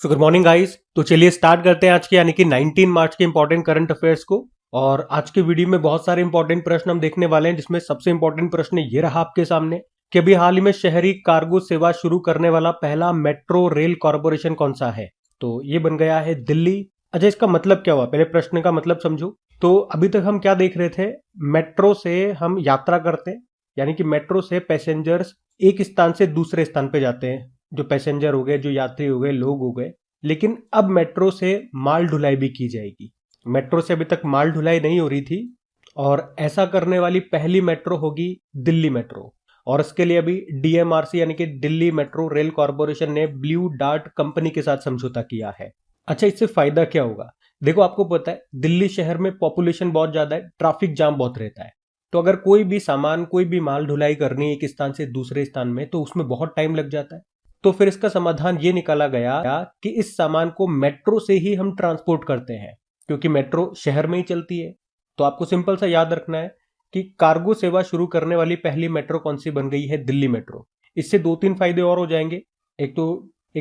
So good morning guys. तो चलिए start करते हैं आज के यानी कि 19 मार्च के इंपॉर्टेंट करंट अफेयर्स को। और आज के वीडियो में बहुत सारे इंपॉर्टेंट प्रश्न हम देखने वाले हैं, जिसमें सबसे इंपॉर्टेंट प्रश्न ये रहा आपके सामने कि अभी हाल ही में शहरी कार्गो सेवा शुरू करने वाला पहला मेट्रो रेल कॉर्पोरेशन कौन सा है। तो ये बन गया है दिल्ली। अच्छा, इसका मतलब क्या हुआ, पहले प्रश्न का मतलब समझो। तो अभी तक हम क्या देख रहे थे, मेट्रो से हम यात्रा करते हैं, यानी कि मेट्रो से पैसेंजर्स एक स्थान से दूसरे स्थान पे जाते हैं, जो पैसेंजर हो गए, जो यात्री हो गए, लोग हो गए। लेकिन अब मेट्रो से माल ढुलाई भी की जाएगी। मेट्रो से अभी तक माल ढुलाई नहीं हो रही थी, और ऐसा करने वाली पहली मेट्रो होगी दिल्ली मेट्रो। और इसके लिए अभी डीएमआरसी यानी कि दिल्ली मेट्रो रेल कॉर्पोरेशन ने ब्लू डार्ट कंपनी के साथ समझौता किया है। अच्छा, इससे फायदा क्या होगा? देखो, आपको पता है दिल्ली शहर में पॉपुलेशन बहुत ज्यादा है, ट्रैफिक जाम बहुत रहता है। तो अगर कोई भी सामान, कोई भी माल ढुलाई करनी है एक स्थान से दूसरे स्थान में, तो उसमें बहुत टाइम लग जाता है। तो फिर इसका समाधान ये निकाला गया कि इस सामान को मेट्रो से ही हम ट्रांसपोर्ट करते हैं, क्योंकि मेट्रो शहर में ही चलती है। तो आपको सिंपल सा याद रखना है कि कार्गो सेवा शुरू करने वाली पहली मेट्रो कौन सी बन गई है, दिल्ली मेट्रो। इससे दो तीन फायदे और हो जाएंगे। एक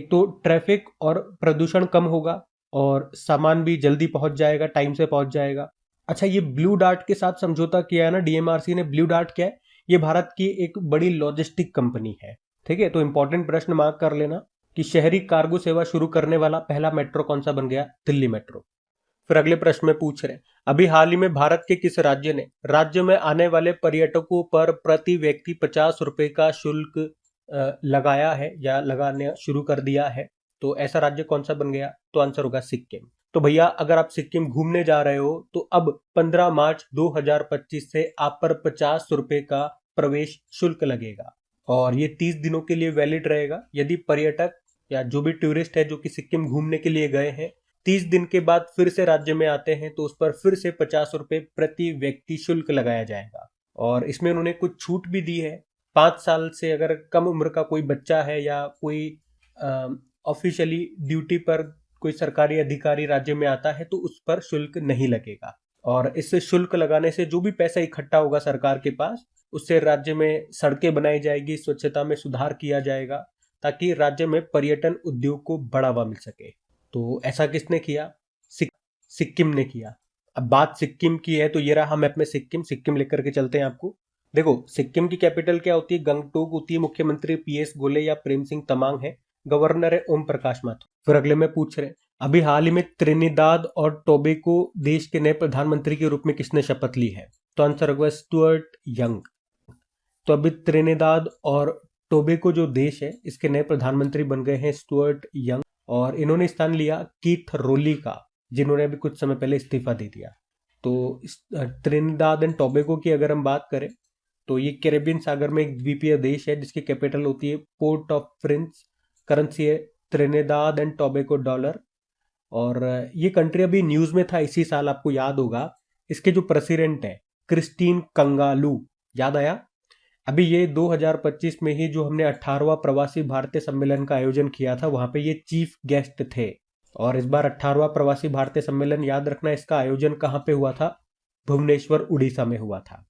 तो ट्रैफिक और प्रदूषण कम होगा, और सामान भी जल्दी पहुंच जाएगा, टाइम से पहुंच जाएगा। अच्छा, ये ब्लू डार्ट के साथ समझौता किया है ना डीएमआरसी ने। ब्लू डार्ट क्या है? ये भारत की एक बड़ी लॉजिस्टिक कंपनी है। ठीक है, तो इंपॉर्टेंट प्रश्न मार्क कर लेना कि शहरी कार्गो सेवा शुरू करने वाला पहला मेट्रो कौन सा बन गया, दिल्ली मेट्रो। फिर अगले प्रश्न में पूछ रहे हैं, अभी हाल ही में भारत के किस राज्य ने राज्य में आने वाले पर्यटकों पर प्रति व्यक्ति 50 रुपए का शुल्क लगाया है या लगाने शुरू कर दिया है? तो ऐसा राज्य कौन सा बन गया? तो आंसर होगा सिक्किम। तो भैया, अगर आप सिक्किम घूमने जा रहे हो तो अब 15 मार्च 2025 से आप पर 50 रुपए का प्रवेश शुल्क लगेगा, और ये 30 दिनों के लिए वैलिड रहेगा। यदि पर्यटक या जो भी टूरिस्ट है जो कि सिक्किम घूमने के लिए गए हैं, 30 दिन के बाद फिर से राज्य में आते हैं, तो उस पर फिर से 50 रुपए प्रति व्यक्ति शुल्क लगाया जाएगा। और इसमें उन्होंने कुछ छूट भी दी है। 5 साल से अगर कम उम्र का कोई बच्चा है, या कोई ऑफिशियली ड्यूटी पर कोई सरकारी अधिकारी राज्य में आता है, तो उस पर शुल्क नहीं लगेगा। और इस शुल्क लगाने से जो भी पैसा इकट्ठा होगा सरकार के पास, उससे राज्य में सड़कें बनाई जाएगी, स्वच्छता में सुधार किया जाएगा, ताकि राज्य में पर्यटन उद्योग को बढ़ावा मिल सके। तो ऐसा किसने किया? सिक्किम ने किया। अब बात सिक्किम की है, तो ये रहा मैप में सिक्किम लेकर के चलते हैं आपको। देखो, सिक्किम की कैपिटल क्या होती है? गंगटोक होती है। मुख्यमंत्री पीएस गोले या प्रेम सिंह तमांग है। गवर्नर है ओम प्रकाश माथुर। फिर अगले में पूछ रहे, अभी हाल ही में त्रिनिदाद और टोबैगो देश के नए प्रधानमंत्री के रूप में किसने शपथ ली है? तो आंसर होगा स्टुअर्ट यंग। तो अभी त्रिनिदाद और टोबैगो जो देश है, इसके नए प्रधानमंत्री बन गए हैं स्टुअर्ट यंग, और इन्होंने स्थान लिया कीथ रोली का, जिन्होंने अभी कुछ समय पहले इस्तीफा दे दिया। तो त्रिनिदाद एंड टोबैगो की अगर हम बात करें, तो ये कैरेबियन सागर में एक द्वीपीय देश है, जिसकी कैपिटल होती है पोर्ट ऑफ प्रिंस। करेंसी है त्रिनिदाद एंड टोबैगो डॉलर। और ये कंट्री अभी न्यूज में था इसी साल, आपको याद होगा। इसके जो प्रेसिडेंट है क्रिस्टीन कंगालू, याद आया? अभी ये 2025 में ही जो हमने 18वां प्रवासी भारतीय सम्मेलन का आयोजन किया था, वहां पे ये चीफ गेस्ट थे। और इस बार 18वां प्रवासी भारतीय सम्मेलन, याद रखना, इसका आयोजन कहां पे हुआ था? भुवनेश्वर, उड़ीसा में हुआ था।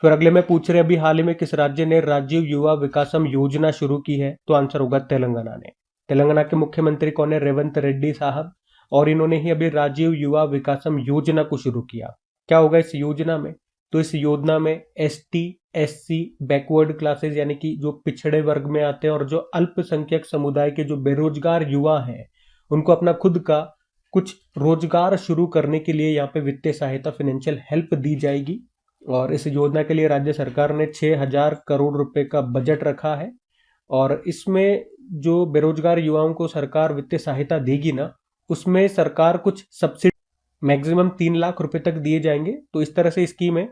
फिर अगले में पूछ रहे, अभी हाल ही में किस राज्य ने राजीव युवा विकासम योजना शुरू की है? तो आंसर होगा तेलंगाना ने। तेलंगाना के मुख्यमंत्री कौन है? रेवंत रेड्डी साहब। और इन्होंने ही अभी राजीव युवा विकासम योजना को शुरू किया। क्या होगा इस योजना में? तो इस योजना में एसटी, एससी, बैकवर्ड क्लासेस यानी कि जो पिछड़े वर्ग में आते हैं, और जो अल्पसंख्यक समुदाय के जो बेरोजगार युवा हैं, उनको अपना खुद का कुछ रोजगार शुरू करने के लिए यहाँ पे वित्तीय सहायता, फाइनेंशियल हेल्प दी जाएगी। और इस योजना के लिए राज्य सरकार ने 6,000 करोड़ रुपए का बजट रखा है। और इसमें जो बेरोजगार युवाओं को सरकार वित्तीय सहायता देगी ना, उसमें सरकार कुछ सब्सिडी, मैक्सिमम 3 लाख रुपए तक दिए जाएंगे। तो इस तरह से स्कीम है,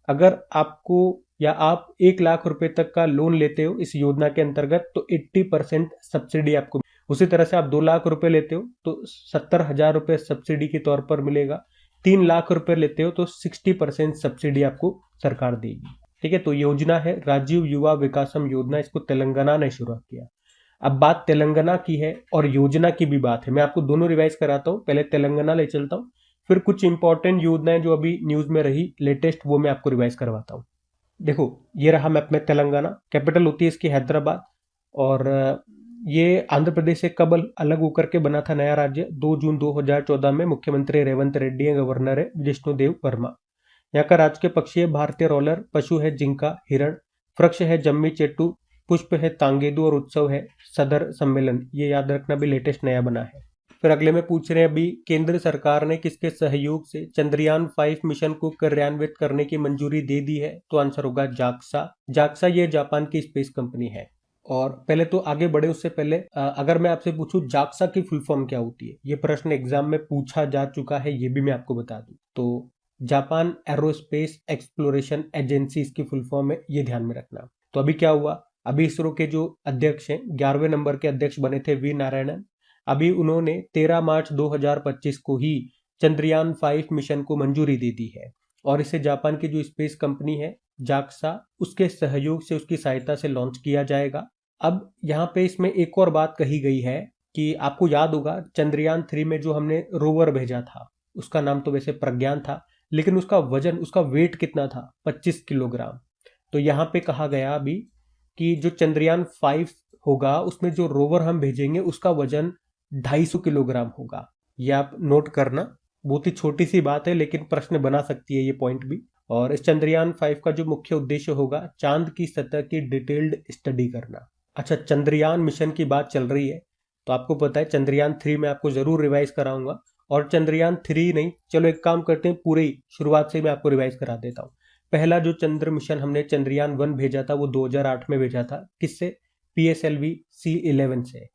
अगर आपको या आप 1 लाख रुपए तक का लोन लेते हो इस योजना के अंतर्गत, तो 80% सब्सिडी आपको। उसी तरह से आप 2 लाख रुपए लेते हो तो 70,000 रुपए सब्सिडी के तौर पर मिलेगा। 3 लाख रुपए लेते हो तो 60% सब्सिडी आपको सरकार देगी। ठीक है, तो योजना है राजीव युवा विकासम योजना, इसको तेलंगाना ने शुरू किया। अब बात तेलंगाना की है और योजना की भी बात है, मैं आपको दोनों रिवाइज कराता हूँ। पहले तेलंगाना ले चलता हूँ, फिर कुछ इंपॉर्टेंट योजनाएं जो अभी न्यूज में रही लेटेस्ट, वो मैं आपको रिवाइज करवाता हूँ। देखो, ये रहा मैप में तेलंगाना। कैपिटल होती है इसकी हैदराबाद, और ये आंध्र प्रदेश से कब अलग होकर के बना था नया राज्य? 2 जून 2014 में। मुख्यमंत्री रेवंत रेड्डी है, गवर्नर है विष्णुदेव वर्मा। यहाँ का राजकीय पक्षी है भारतीय रोलर, पशु है जिंका हिरण, वृक्ष है जम्मी चेट्टू, पुष्प है तांगेदू और उत्सव है सदर सम्मेलन। ये याद रखना भी लेटेस्ट नया बना है। फिर अगले में पूछ रहे हैं अभी केंद्र सरकार ने किसके सहयोग से चंद्रयान 5 मिशन को कार्यान्वित करने की मंजूरी दे दी है? तो आंसर होगा जाक्सा। जाक्सा ये जापान की स्पेस कंपनी है। और पहले तो आगे बढ़े उससे पहले अगर मैं आपसे पूछूं जाक्सा की फुल फॉर्म क्या होती है, ये प्रश्न एग्जाम में पूछा जा चुका है, ये भी मैं आपको बता दूं। तो जापान एरोस्पेस एक्सप्लोरेशन एजेंसी इसकी फुल फॉर्म है, ये ध्यान में रखना। तो अभी क्या हुआ, अभी इसरो के जो अध्यक्ष हैं 11वें नंबर के अध्यक्ष बने थे वी नारायणन। अभी उन्होंने 13 मार्च 2025 को ही चंद्रयान 5 मिशन को मंजूरी दे दी है और इसे जापान की जो स्पेस कंपनी है जाक्सा उसके सहयोग से, उसकी सहायता से लॉन्च किया जाएगा। अब यहाँ पे इसमें एक और बात कही गई है कि आपको याद होगा चंद्रयान 3 में जो हमने रोवर भेजा था उसका नाम तो वैसे प्रज्ञान था, लेकिन उसका वजन, उसका वेट कितना था? 25 किलोग्राम। तो यहाँ पे कहा गया अभी कि जो चंद्रयान 5 होगा उसमें जो रोवर हम भेजेंगे उसका वजन 250 किलोग्राम होगा। ये आप नोट करना, बहुत ही छोटी सी बात है लेकिन प्रश्न बना सकती है ये पॉइंट भी। और इस चंद्रयान 5 का जो मुख्य उद्देश्य होगा चांद की सतह की डिटेल्ड स्टडी करना। अच्छा, चंद्रयान मिशन की बात चल रही है तो आपको पता है चंद्रयान 3 में आपको जरूर रिवाइज कराऊंगा, और चंद्रयान 3 नहीं, चलो एक काम करते हैं पूरे ही शुरुआत से मैं आपको रिवाइज करा देता हूँ। पहला जो चंद्र मिशन हमने चंद्रयान 1 भेजा था वो 2008 में भेजा था। किससे? PSLV C11 से।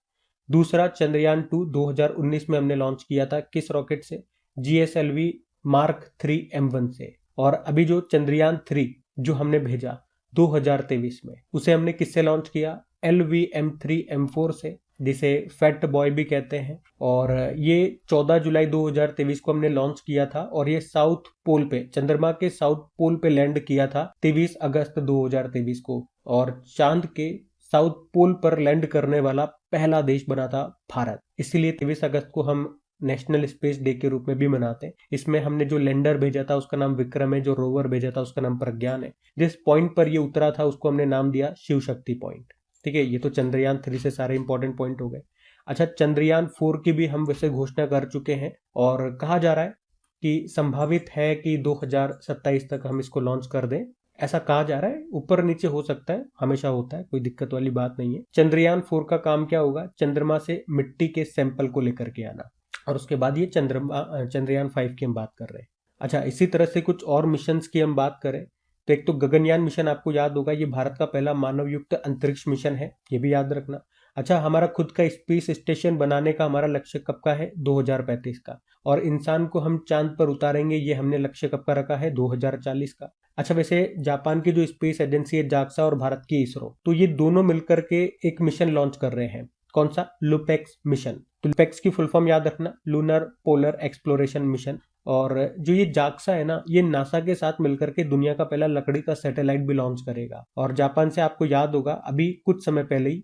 दूसरा चंद्रयान 2 2019 में हमने लॉन्च किया था। किस रॉकेट से? GSLV मार्क 3 M1 से। और अभी जो चंद्रयान 3 जो हमने भेजा 2023 में उसे हमने किससे लॉन्च किया? LVM3 M4 से, जिसे फैट बॉय भी कहते हैं। और ये 14 जुलाई 2023 को हमने लॉन्च किया था और ये साउथ पोल पे, चंद्रमा के साउथ पोल पे लैंड किया था 23 अगस्त 2023 को। और चांद के साउथ पोल पर लैंड करने वाला पहला देश बना था भारत। इसीलिए 23 अगस्त को हम नेशनल स्पेस डे के रूप में भी मनाते हैं। इसमें हमने जो लैंडर भेजा था उसका नाम विक्रम है, जो रोवर भेजा था उसका नाम प्रज्ञान है। जिस पॉइंट पर ये उतरा था उसको हमने नाम दिया शिव शक्ति पॉइंट। ठीक है, ये तो चंद्रयान 3 से सारे इंपॉर्टेंट पॉइंट हो गए। अच्छा, चंद्रयान 4 की भी हम वैसे घोषणा कर चुके हैं और कहा जा रहा है कि संभावित है कि 2027 तक हम इसको लॉन्च कर दें, ऐसा कहा जा रहा है। ऊपर नीचे हो सकता है, हमेशा होता है, कोई दिक्कत वाली बात नहीं है। चंद्रयान 4 का काम क्या होगा? चंद्रमा से मिट्टी के सैंपल को लेकर के आना, और उसके बाद ये चंद्रयान 5 की हम बात कर रहे हैं। अच्छा, इसी तरह से कुछ और मिशंस की हम बात करें तो एक तो गगनयान मिशन आपको याद होगा, ये भारत का पहला मानव युक्त अंतरिक्ष मिशन है, ये भी याद रखना। अच्छा, हमारा खुद का स्पेस स्टेशन बनाने का हमारा लक्ष्य कब का है? 2035 का। और इंसान को हम चांद पर उतारेंगे, ये हमने लक्ष्य कब का रखा है? 2040 का। अच्छा, वैसे जापान की जो स्पेस एजेंसी है जाक्सा और भारत की इसरो, तो ये दोनों मिलकर के एक मिशन लॉन्च कर रहे हैं। कौन सा? LUPEX mission. तो लुपेक्स की फुल फॉर्म याद रखना, लूनर पोलर एक्सप्लोरेशन मिशन। और जो ये जाक्सा है ना, ये नासा के साथ मिलकर के दुनिया का पहला लकड़ी का सैटेलाइट भी लॉन्च करेगा। और जापान से आपको याद होगा अभी कुछ समय पहले ही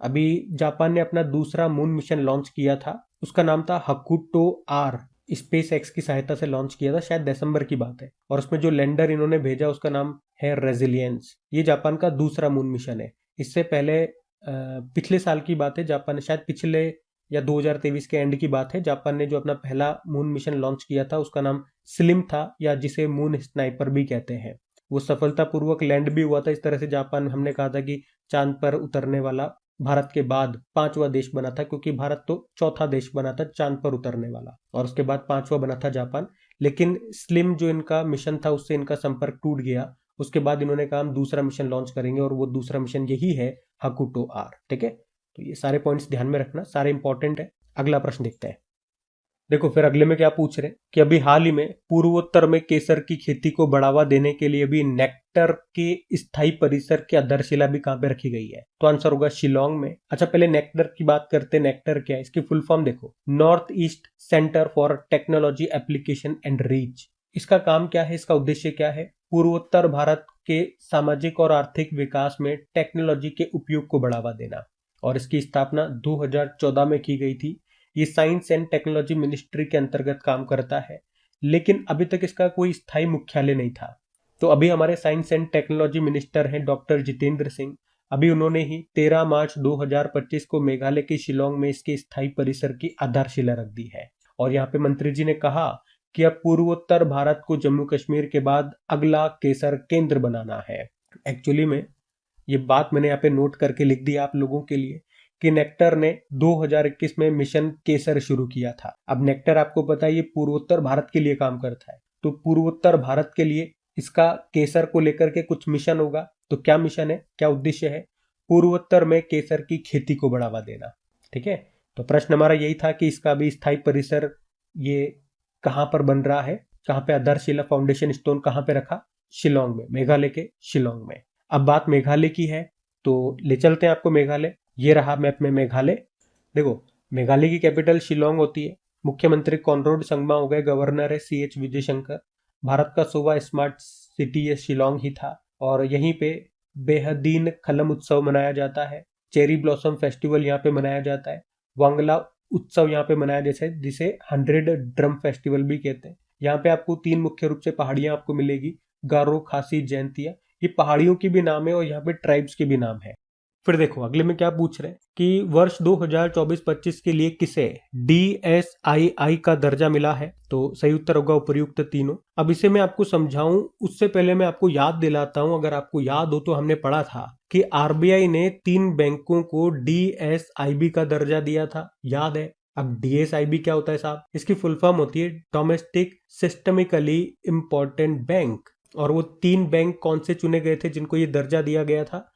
अभी जापान ने अपना दूसरा मून मिशन लॉन्च किया था, उसका नाम था हकुटो R। स्पेस एक्स की सहायता से लॉन्च किया था, शायद दिसंबर की बात है। और उसमें जो लैंडर इन्होंने भेजा उसका नाम है रेजिलियंस। ये जापान का दूसरा मून मिशन है। इससे पहले पिछले साल की बात है, जापान ने शायद पिछले या 2023 के एंड की बात है, जापान ने जो अपना पहला मून मिशन लॉन्च किया था उसका नाम स्लिम था, या जिसे मून स्नाइपर भी कहते हैं। वो सफलतापूर्वक लैंड भी हुआ था। इस तरह से जापान, हमने कहा था कि चांद पर उतरने वाला भारत के बाद 5वां देश बना था, क्योंकि भारत तो चौथा देश बना था चांद पर उतरने वाला, और उसके बाद 5वां बना था जापान। लेकिन स्लिम जो इनका मिशन था उससे इनका संपर्क टूट गया। उसके बाद इन्होंने कहा हम दूसरा मिशन लॉन्च करेंगे, और वो दूसरा मिशन यही है हकुटो R। ठीक है, तो ये सारे पॉइंट्स ध्यान में रखना, सारे इंपॉर्टेंट है। अगला प्रश्न देखते हैं। देखो फिर अगले में क्या पूछ रहे हैं कि अभी हाल ही में पूर्वोत्तर में केसर की खेती को बढ़ावा देने के लिए अभी नेक्टर के स्थायी परिसर की आधारशिला भी कहां पे रखी गई है? तो आंसर होगा शिलोंग में। अच्छा, पहले नेक्टर की बात करते हैं। नेक्टर क्या है? इसकी फुल फॉर्म देखो, north east centre for technology application and reach. इसका काम क्या है? इसका उद्देश्य क्या है? पूर्वोत्तर भारत के सामाजिक और आर्थिक विकास में टेक्नोलॉजी के उपयोग को बढ़ावा देना, और इसकी स्थापना 2014 में की गई थी। ये साइंस एंड टेक्नोलॉजी मिनिस्ट्री के अंतर्गत काम करता है, लेकिन अभी तक इसका कोई स्थायी मुख्यालय नहीं था। तो अभी हमारे साइंस एंड टेक्नोलॉजी मिनिस्टर हैं डॉक्टर जितेंद्र सिंह। अभी उन्होंने ही 13 मार्च 2025 को मेघालय के शिलोंग में इसके स्थायी परिसर की आधारशिला रख दी है। और यहाँ पे मंत्री जी ने कहा कि अब पूर्वोत्तर भारत को जम्मू कश्मीर के बाद अगला केसर केंद्र बनाना है। एक्चुअली में ये बात मैंने यहाँ पे नोट करके लिख दी आप लोगों के लिए कि नेक्टर ने 2021 में मिशन केसर शुरू किया था। अब नेक्टर आपको पता है ये पूर्वोत्तर भारत के लिए काम करता है, तो पूर्वोत्तर भारत के लिए इसका केसर को लेकर के कुछ मिशन होगा। तो क्या मिशन है, क्या उद्देश्य है? पूर्वोत्तर में केसर की खेती को बढ़ावा देना। ठीक है, तो प्रश्न हमारा यही था कि इसका भी स्थायी परिसर ये कहां पर बन रहा है, कहां पे आधारशिला फाउंडेशन स्टोन कहां पे रखा? शिलोंग में, मेघालय के शिलोंग में। अब बात मेघालय की है तो ले चलते हैं आपको मेघालय। ये रहा मैप में मेघालय। देखो, मेघालय की कैपिटल शिलोंग होती है। मुख्यमंत्री कॉनराड संगमा हो गए, गवर्नर है CH विजयशंकर। भारत का 100वां स्मार्ट सिटी ये शिलोंग ही था। और यहीं पे बेहदीन खलम उत्सव मनाया जाता है। चेरी ब्लॉसम फेस्टिवल यहाँ पे मनाया जाता है। वांगला उत्सव यहाँ पे मनाया जाता है, जिसे 100 ड्रम फेस्टिवल भी कहते हैं। यहाँ पे आपको 3 मुख्य रूप से पहाड़ियां आपको मिलेगी, गारो, खासी, जैंतिया। ये पहाड़ियों की भी नाम है और यहाँ पे ट्राइब्स के भी नाम है। फिर देखो अगले में क्या पूछ रहे हैं कि वर्ष 2024-25 के लिए किसे DSII का दर्जा मिला है? तो सही उत्तर होगा उपर्युक्त तीनों। अब इसे मैं आपको समझाऊं उससे पहले मैं आपको याद दिलाता हूं, अगर आपको याद हो तो हमने पढ़ा था कि RBI ने 3 बैंकों को DSIB का दर्जा दिया था, याद है? अब DSIB क्या होता है साहब? इसकी फुल फॉर्म होती है डोमेस्टिक सिस्टमिकली इम्पोर्टेंट बैंक। और वो 3 बैंक कौन से चुने गए थे जिनको ये दर्जा दिया गया था?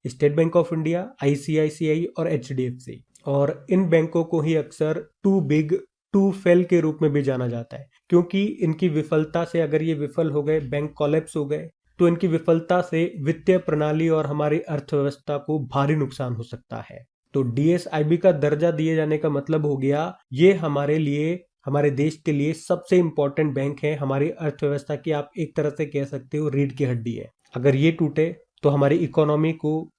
State bank of India, ICICI और HDFC। और इन बैंकों को ही अक्सर टू बिग टू फेल के रूप में भी जाना जाता है, क्योंकि इनकी विफलता से, अगर ये विफल हो गए, बैंक कोलैप्स हो गए, तो इनकी विफलता से वित्तीय प्रणाली और हमारी अर्थव्यवस्था को भारी नुकसान हो सकता है। तो DSIB का दर्जा दिए जाने का मतलब हो गया ये हमारे लिए, हमारे देश के लिए सबसे इंपॉर्टेंट बैंक है। हमारी अर्थव्यवस्था की आप एक तरह से कह सकते हो रीढ़ की हड्डी है। अगर ये टूटे तो हमारी इकोनॉमी को,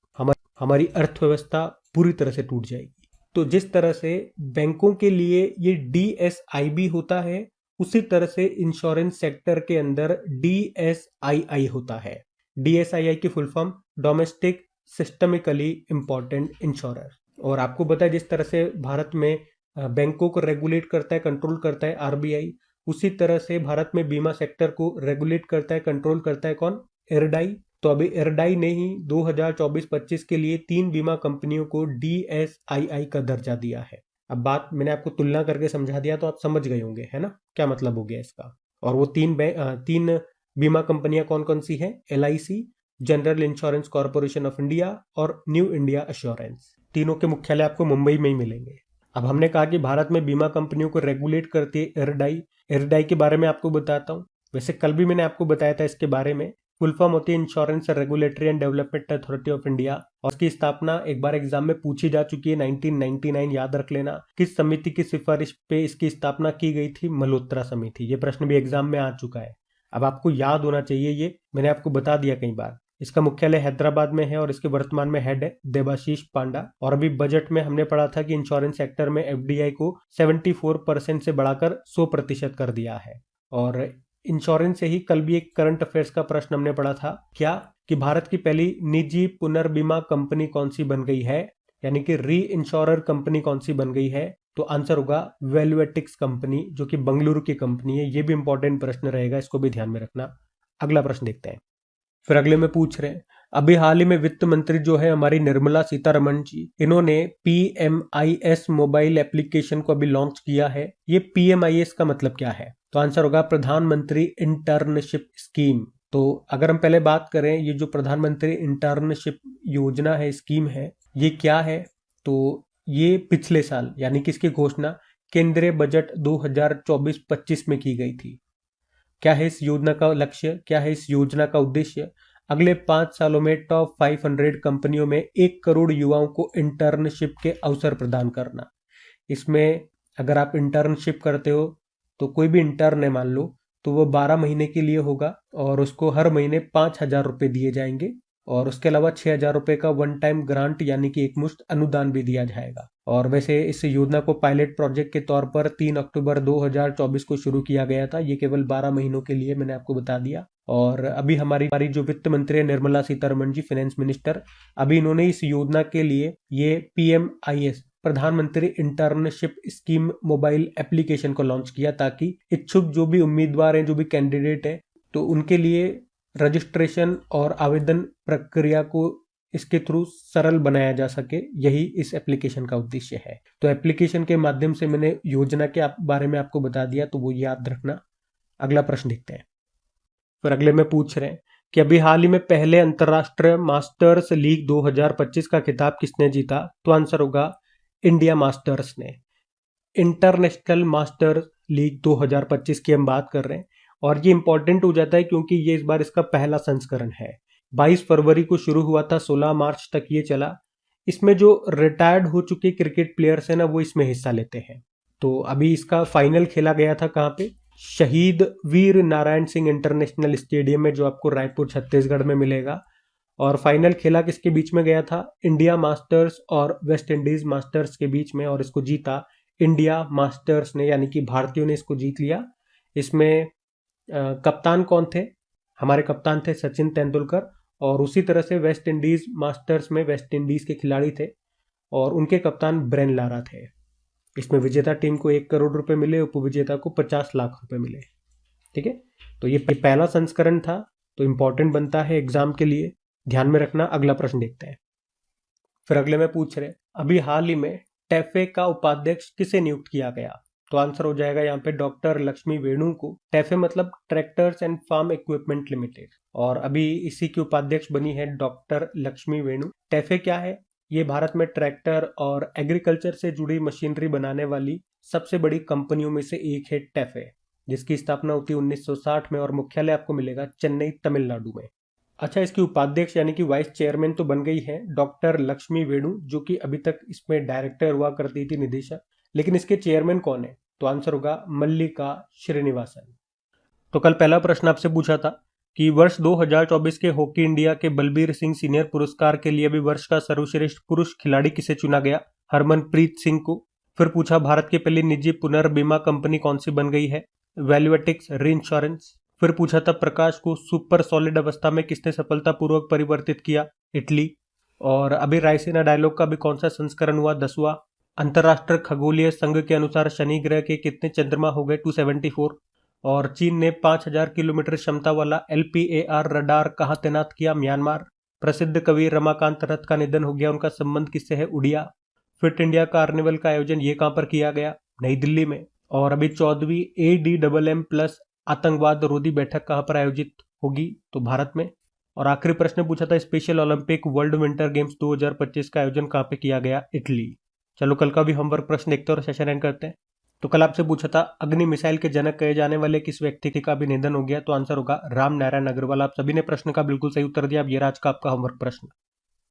हमारी अर्थव्यवस्था पूरी तरह से टूट जाएगी। तो जिस तरह से बैंकों के लिए ये DSIB होता है, उसी तरह से इंश्योरेंस सेक्टर के अंदर DSII होता है। DSII की full form domestic systemically important insurer. और आपको पता है जिस तरह से भारत में बैंकों को रेगुलेट करता है, कंट्रोल करता है RBI, उसी तरह से भारत में बीमा सेक्टर को रेगुलेट करता है, कंट्रोल करता है कौन? IRDAI। तो अभी IRDAI ने ही 2024-25 के लिए 3 बीमा कंपनियों को DSII का दर्जा दिया है। अब बात मैंने आपको तुलना करके समझा दिया तो आप समझ गए होंगे, है ना, क्या मतलब हो गया इसका। और वो 3 बीमा कंपनियां कौन कौन सी हैं? LIC, general insurance corporation of India और न्यू इंडिया एश्योरेंस। तीनों के मुख्यालय आपको मुंबई में ही मिलेंगे। अब हमने कहा कि भारत में बीमा कंपनियों को रेगुलेट करती है IRDAI। IRDAI के बारे में आपको बताता हूँ। वैसे कल भी मैंने आपको बताया था इसके बारे में। फुल फॉर्म होती है insurance regulatory and development authority of India. और इसकी स्थापना एक बार एग्जाम में पूछी जा चुकी है, 1999, याद रख लेना। किस समिति की सिफारिश पे इसकी स्थापना की गई थी? मल्होत्रा समिति। ये प्रश्न भी एग्जाम में आ चुका है, अब आपको याद होना चाहिए, ये मैंने आपको बता दिया कई बार। इसका मुख्यालय हैदराबाद में है और इसके वर्तमान में हेड है देबाशीष पांडा। और अभी बजट में हमने पढ़ा था कि इंश्योरेंस सेक्टर में FDI को 74% से बढ़ाकर 100% कर दिया है। और इंश्योरेंस से ही कल भी एक करंट अफेयर्स का प्रश्न हमने पढ़ा था, क्या कि भारत की पहली निजी पुनर्बीमा कंपनी कौन सी बन गई है, यानी कि री इंश्योरर कंपनी कौन सी बन गई है? तो आंसर होगा वेल्वेटिक्स कंपनी, जो कि बंगलुरु की कंपनी है। ये भी इंपॉर्टेंट प्रश्न रहेगा, इसको भी ध्यान में रखना। अगला प्रश्न देखते हैं। फिर अगले में पूछ रहे हैं, अभी हाल ही में वित्त मंत्री जो है हमारी निर्मला सीतारमण जी, इन्होंने PMIS मोबाइल एप्लीकेशन को अभी लॉन्च किया है। ये PMIS का मतलब क्या है? तो आंसर होगा प्रधानमंत्री इंटर्नशिप स्कीम। तो अगर हम पहले बात करें, ये जो प्रधानमंत्री इंटर्नशिप योजना है, स्कीम है, ये क्या है? तो ये पिछले साल, यानी कि इसकी घोषणा केंद्रीय बजट 2024-25 में की गई थी। क्या है इस योजना का लक्ष्य, क्या है इस योजना का उद्देश्य? अगले 5 सालों में टॉप 500 कंपनियों में 1 करोड़ युवाओं को इंटर्नशिप के अवसर प्रदान करना। इसमें अगर आप इंटर्नशिप करते हो तो कोई भी इंटर्न है मान लो, तो वो 12 महीने के लिए होगा और उसको हर महीने 5,000 रुपये दिए जाएंगे और उसके अलावा 6,000 रुपए का वन टाइम ग्रांट यानी कि एकमुश्त अनुदान भी दिया जाएगा। और वैसे इस योजना को पायलट प्रोजेक्ट के तौर पर 3 अक्टूबर 2024 को शुरू किया गया था। ये केवल 12 महीनों के लिए, मैंने आपको बता दिया। और अभी हमारी जो वित्त मंत्री है निर्मला सीतारमण जी, फाइनेंस मिनिस्टर, अभी इन्होंने इस योजना के लिए ये PMIS प्रधानमंत्री इंटर्नशिप स्कीम मोबाइल एप्लीकेशन को लॉन्च किया, ताकि इच्छुक जो भी उम्मीदवार हैं, जो भी कैंडिडेट है, तो उनके लिए रजिस्ट्रेशन और आवेदन प्रक्रिया को इसके थ्रू सरल बनाया जा सके। यही इस एप्लीकेशन का उद्देश्य है। तो एप्लीकेशन के माध्यम से मैंने योजना के बारे में आपको बता दिया, तो वो याद रखना। अगला प्रश्न देखते हैं। फिर अगले में पूछ रहे हैं कि अभी हाल ही में पहले अंतरराष्ट्रीय मास्टर्स लीग 2025 का खिताब किसने जीता? तो आंसर होगा इंडिया मास्टर्स ने। इंटरनेशनल मास्टर लीग 2025 की हम बात कर रहे हैं, और ये इंपॉर्टेंट हो जाता है क्योंकि ये इस बार इसका पहला संस्करण है। 22 फरवरी को शुरू हुआ था, 16 मार्च तक ये चला। इसमें जो रिटायर्ड हो चुके क्रिकेट प्लेयर्स हैं ना, वो इसमें हिस्सा लेते हैं। तो अभी इसका फाइनल खेला गया था कहाँ पे? शहीद वीर नारायण सिंह इंटरनेशनल स्टेडियम में, जो आपको रायपुर छत्तीसगढ़ में मिलेगा। और फाइनल खेला किसके बीच में गया था? इंडिया मास्टर्स और वेस्ट इंडीज मास्टर्स के बीच में, और इसको जीता इंडिया मास्टर्स ने, यानी कि भारतीयों ने इसको जीत लिया। इसमें कप्तान कौन थे? हमारे कप्तान थे सचिन तेंदुलकर। और उसी तरह से वेस्ट इंडीज मास्टर्स में वेस्ट इंडीज के खिलाड़ी थे, और उनके कप्तान ब्रेन लारा थे। इसमें विजेता टीम को 1 करोड़ रुपए मिले, उपविजेता को 50 लाख रुपए मिले। ठीक है, तो ये पहला संस्करण था, तो इंपॉर्टेंट बनता है एग्जाम के लिए, ध्यान में रखना। अगला प्रश्न देखते हैं। फिर अगले में पूछ रहे, अभी हाल ही में टैफे का उपाध्यक्ष किसे नियुक्त किया गया? तो आंसर हो जाएगा यहाँ पे डॉक्टर लक्ष्मी वेणु को। टैफे मतलब tractors and farm equipment limited, और अभी इसी की उपाध्यक्ष बनी है डॉक्टर लक्ष्मी वेणु। टैफे क्या है? ये भारत में ट्रैक्टर और एग्रीकल्चर से जुड़ी मशीनरी बनाने वाली सबसे बड़ी कंपनियों में से एक है टैफे, जिसकी स्थापना होती है 1960 में, और मुख्यालय आपको मिलेगा चेन्नई, तमिलनाडु में। अच्छा, इसकी उपाध्यक्ष यानी कि वाइस चेयरमैन तो बन गई है डॉक्टर लक्ष्मी वेणु, जो कि अभी तक इसमें डायरेक्टर हुआ करती थी, निदेशक। लेकिन इसके चेयरमैन कौन है? तो आंसर होगा मल्लिका श्रीनिवासन। तो कल पहला प्रश्न आपसे पूछा था कि वर्ष 2024 के हॉकी इंडिया के बलबीर सिंह सीनियर पुरस्कार के लिए अभी वर्ष का सर्वश्रेष्ठ पुरुष खिलाड़ी किसे चुना गया? हरमनप्रीत सिंह को। फिर पूछा भारत की पहली निजी पुनर्बीमा कंपनी कौन सी बन गई है? वैल्यूएटिक्स रीइंश्योरेंस। फिर पूछा था प्रकाश को सुपर सॉलिड अवस्था में किसने सफलतापूर्वक परिवर्तित किया? इटली। और अभी रायसीना डायलॉग का भी कौन सा संस्करण हुआ? 10वां। अंतरराष्ट्रीय खगोलीय संघ के अनुसार शनि ग्रह के कितने चंद्रमा हो गए? 274। और चीन ने 5000 किलोमीटर क्षमता वाला LPAR रडार कहाँ तैनात किया? म्यांमार। प्रसिद्ध कवि रमाकांत रथ का निधन हो गया, उनका संबंध किससे है? उड़िया। फिट इंडिया कार्निवल का आयोजन ये कहाँ पर किया गया? नई दिल्ली में। और अभी 14वीं ADMM+ आतंकवाद रोधी बैठक कहाँ पर आयोजित होगी? तो भारत में। और आखिरी प्रश्न पूछा था special Olympic world winter games 2025 का आयोजन कहाँ पे किया गया? इटली। चलो कल का भी होमवर्क प्रश्न देखते हैं और सेशन एंड करते हैं। तो कल आपसे पूछा था अग्नि मिसाइल के जनक कहे जाने वाले किस व्यक्ति का भी निधन हो गया? तो आंसर होगा राम नारायण अग्रवाल। आप सभी ने प्रश्न का बिल्कुल सही उत्तर दिया। अब ये आज का आपका होमवर्क प्रश्न।